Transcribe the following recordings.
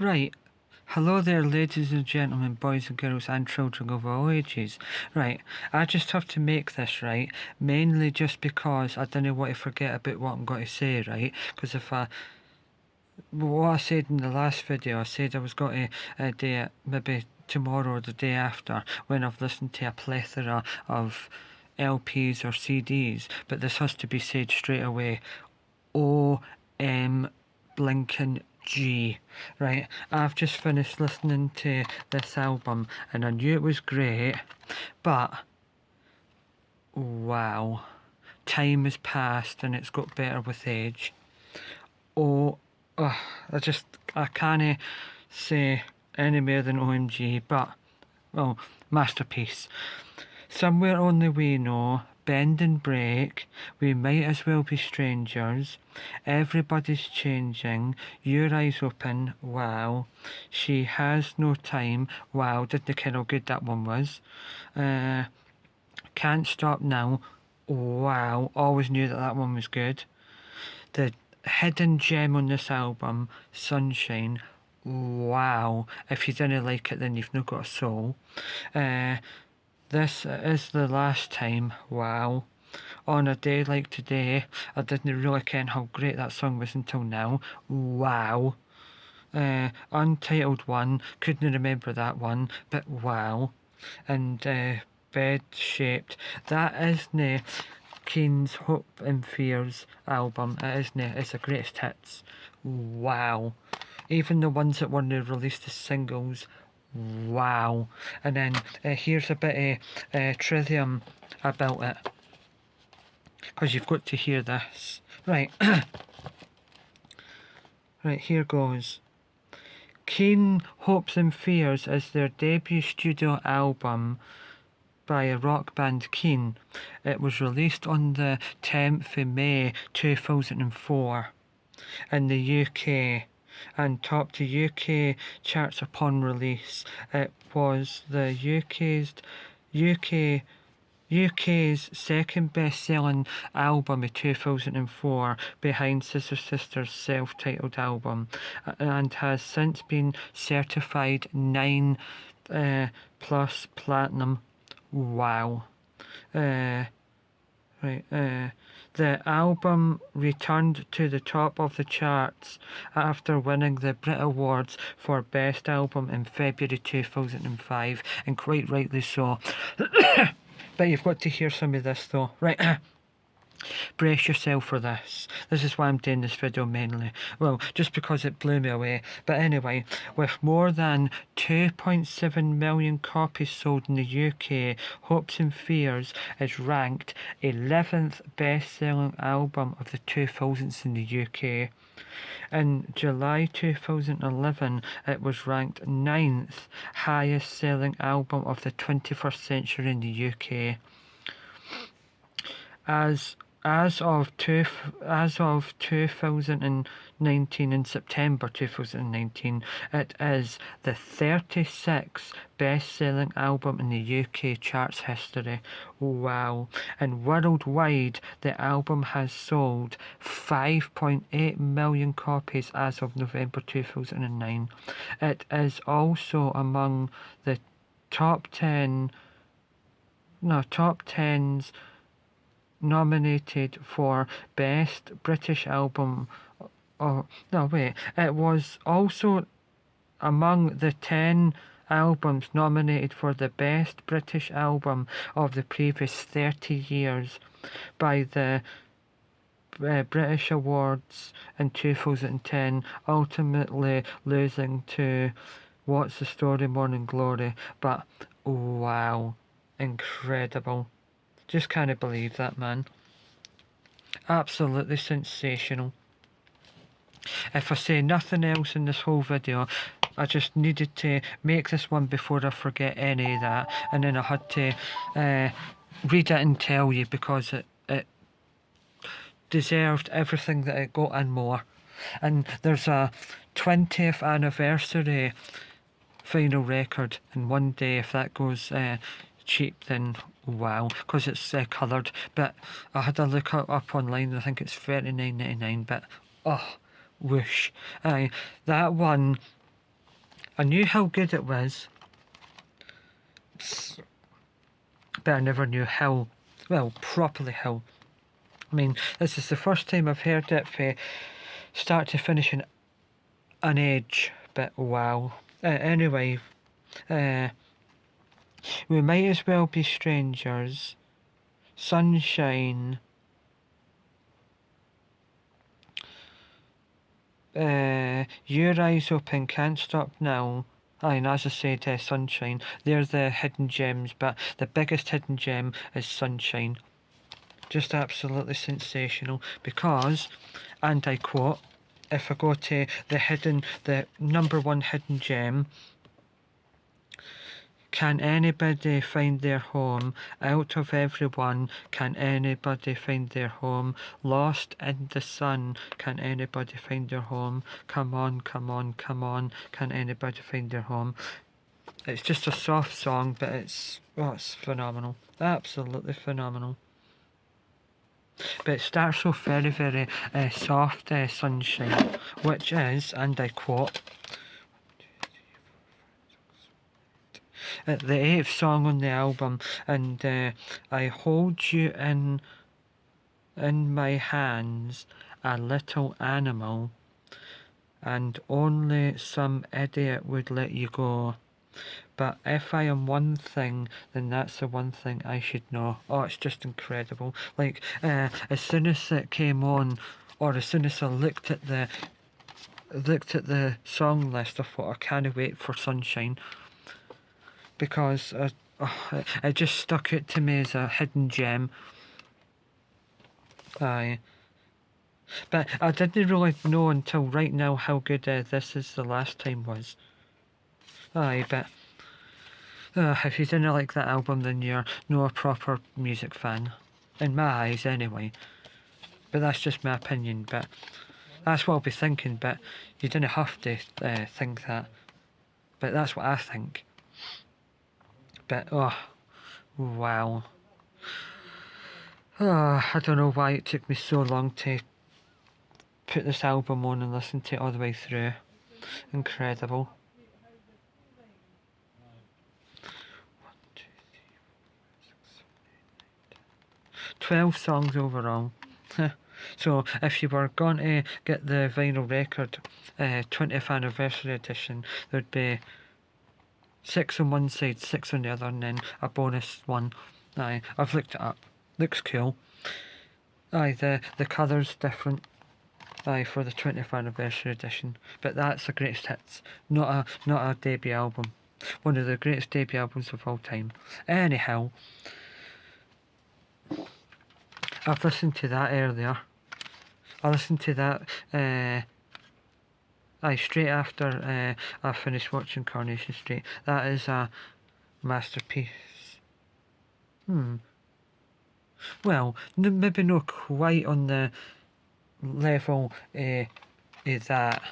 Right. Hello there, ladies and gentlemen, boys and girls, and children of all ages. Right, I just have to make this right, mainly just because I didn't want to forget about what I'm going to say, right? Because what I said in the last video, I said I was going to do it maybe tomorrow or the day after when I've listened to a plethora of LPs or CDs, but this has to be said straight away. O.M. Blinken G. Right, I've just finished listening to this album and I knew it was great, but wow, time has passed and it's got better with age. Oh, I can't say any more than OMG, but, well, masterpiece. Somewhere only we know, bend and break, we might as well be strangers, everybody's changing, your eyes open, wow, she has no time, wow, didn't you ken how good that one was? Can't stop now, wow, always knew that that one was good. The hidden gem on this album, Sunshine, wow, if you didn't like it then you've not got a soul. This is the last time, wow. On a day like today, I didn't really ken how great that song was until now, wow. Untitled One, couldn't remember that one, but wow. And Bed Shaped, that isn't Keane's Hope and Fears album, it isn't, it's the greatest hits, wow. Even the ones that weren't released as singles, wow. And then here's a bit of trivia about it, because you've got to hear this. Right, right, here goes. Keane Hopes and Fears is their debut studio album by a rock band Keane. It was released on the 10th of May 2004 in the UK and topped the UK charts upon release. It was the UK's second best-selling album of 2004, behind Sister Sister's self-titled album, and has since been certified 9 plus platinum. Wow. The album returned to the top of the charts after winning the Brit Awards for Best Album in February 2005, and quite rightly so. But you've got to hear some of this though. Right, brace yourself for this. This is why I'm doing this video mainly. Well, just because it blew me away. But anyway, with more than 2.7 million copies sold in the UK, Hopes and Fears is ranked 11th best-selling album of the 2000s in the UK. In July 2011, it was ranked 9th highest selling album of the 21st century in the UK. As of 2019, in September 2019, it is the 36th best-selling album in the UK charts history. Wow. And worldwide, the album has sold 5.8 million copies as of November 2009. It is also among the top 10s nominated for Best British Album. Oh, no, wait. It was also among the 10 albums nominated for the Best British Album of the previous 30 years by the British Awards in 2010, ultimately losing to What's the Story, Morning Glory. But wow, incredible. Just can't believe that, man. Absolutely sensational. If I say nothing else in this whole video, I just needed to make this one before I forget any of that, and then I had to read it and tell you because it deserved everything that it got and more. And there's a 20th anniversary vinyl record, and one day if that goes cheap, then wow, because it's coloured. But I had a look up online, I think it's $39.99, but oh, whoosh. That one I knew how good it was, but I never knew how, well, properly how. I mean, this is the first time I've heard it from start to finish in an age, but wow. Anyway, we might as well be strangers. Sunshine. Your eyes open, can't stop now. Aye, and as I said, Sunshine. They're the hidden gems, but the biggest hidden gem is Sunshine. Just absolutely sensational because, and I quote, if I go to the number one hidden gem, can anybody find their home? Out of everyone, can anybody find their home? Lost in the sun, can anybody find their home? Come on, come on, come on, can anybody find their home? It's just a soft song, but it's phenomenal. Absolutely phenomenal. But it starts off very, very soft, Sunshine, which is, and I quote, the eighth song on the album, and I hold you in my hands, a little animal, and only some idiot would let you go. But if I am one thing, then that's the one thing I should know. Oh, it's just incredible. Like, as soon as it came on, or as soon as I looked at the song list, I thought I can't wait for Sunshine, because it just stuck out to me as a hidden gem. Aye. But I didn't really know until right now how good This Is the Last Time was. Aye, but if you didn't like that album, then you're not a proper music fan. In my eyes, anyway. But that's just my opinion, but that's what I'll be thinking, but you didn't have to think that. But that's what I think. But, oh, wow. Oh, I don't know why it took me so long to put this album on and listen to it all the way through. Incredible. 12 songs overall. So if you were going to get the vinyl record 20th anniversary edition, there'd be 6 on one side, 6 on the other, and then a bonus one. Aye, I've looked it up. Looks cool. Aye, the colour's different. Aye, for the 20th anniversary edition. But that's the greatest hits, not a debut album. One of the greatest debut albums of all time. Anyhow, I've listened to that earlier. I listened to that straight after I finished watching Coronation Street. That is a masterpiece. Well, maybe not quite on the level of that.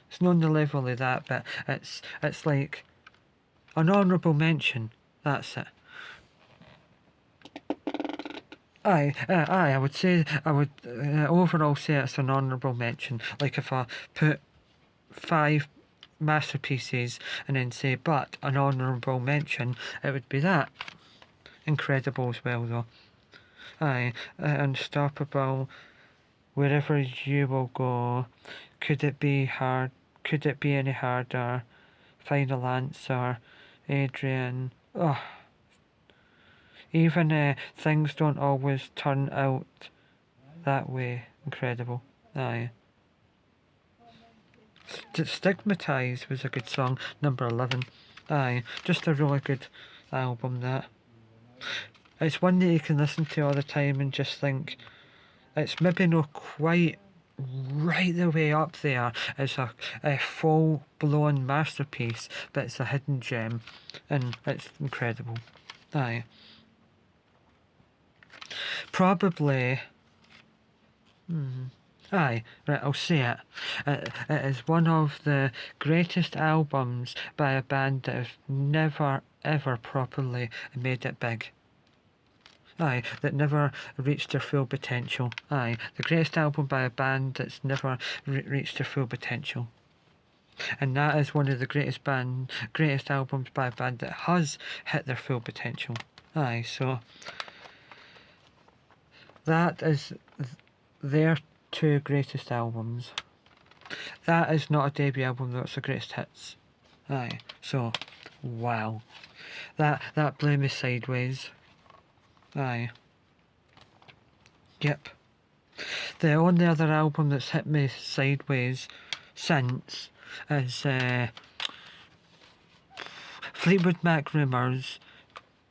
It's not on the level of that, but it's like an honourable mention. That's it. I would overall say it's an honourable mention. Like if I put 5 masterpieces and then say, but an honourable mention, it would be that. Incredible as well, though. Unstoppable. Wherever you will go. Could it be hard? Could it be any harder? Final answer. Adrian. Oh. Even things don't always turn out that way. Incredible. Aye. Stigmatized was a good song. Number 11. Aye. Just a really good album, that. It's one that you can listen to all the time and just think, it's maybe not quite right the way up there. It's a full-blown masterpiece, but it's a hidden gem, and it's incredible. Aye. Probably. Aye, right, I'll say it. It is one of the greatest albums by a band that has never, ever properly made it big. Aye, that never reached their full potential. Aye, the greatest album by a band that's never reached their full potential. And that is one of the greatest albums by a band that has hit their full potential. Aye, so that is their two greatest albums. That is not a debut album, that's the greatest hits. Aye, so wow. That blew me sideways. Aye. Yep. The only other album that's hit me sideways since is Fleetwood Mac Rumours,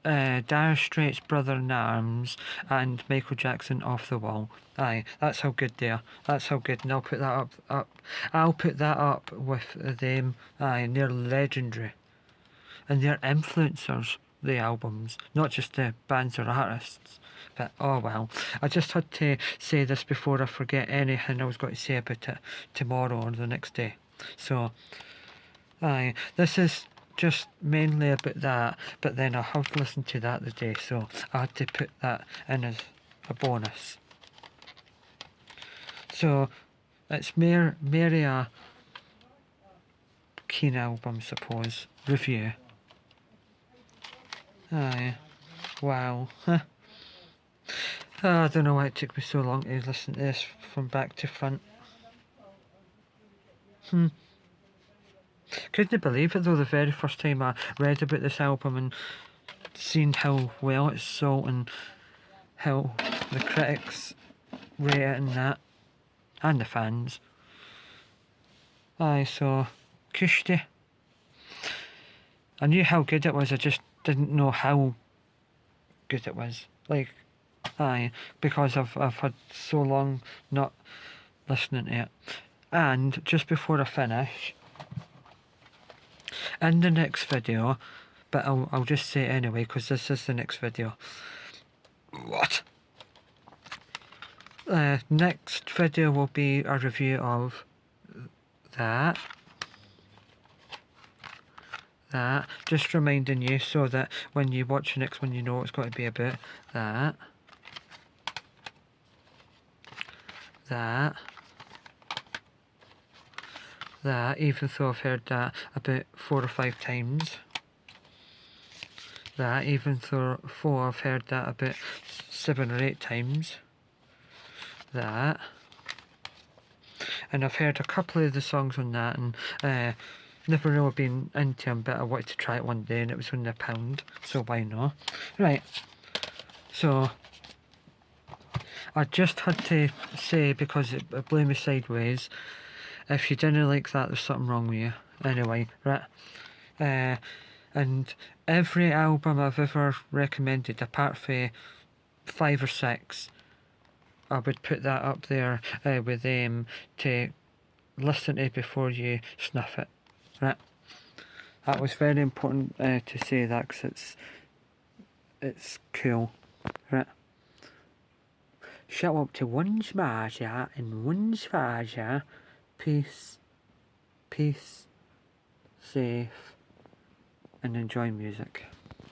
Dire Straits Brother in Arms, and Michael Jackson Off the Wall. Aye, that's how good they are. That's how good, and I'll put that up. I'll put that up with them. Aye, and they're legendary, and they're influencers. The albums, not just the bands or artists. But oh well, I just had to say this before I forget anything I was going to say about it tomorrow or the next day. So, aye, this is just mainly about that, but then I have listened to that the day, so I had to put that in as a bonus. So, it's merely a Keane album, suppose, review. Aye, wow. I don't know why it took me so long to listen to this from back to front. Couldn't believe it though, the very first time I read about this album and seen how well it's sold and how the critics rate it and that, and the fans. Aye, so Kushti. I knew how good it was, I just didn't know how good it was. Like, aye, because I've had so long not listening to it. And just before I finish, in the next video, but I'll just say it anyway because this is the next video. What? Next video will be a review of that. Just reminding you so that when you watch the next one you know it's going to be about that. That, even though I've heard that about 4 or 5 times. That, even though I've heard that about 7 or 8 times. That. And I've heard a couple of the songs on that and never really been into them, but I wanted to try it one day and it was only £1, so why not? Right, so I just had to say, because it blew me sideways, if you didn't like that, there's something wrong with you. Anyway, right, and every album I've ever recommended, apart from 5 or 6, I would put that up there with them to listen to before you snuff it. Right, that was very important to say that because it's cool. Right, shout out to one smasher and one smasher. Peace, safe, and enjoy music.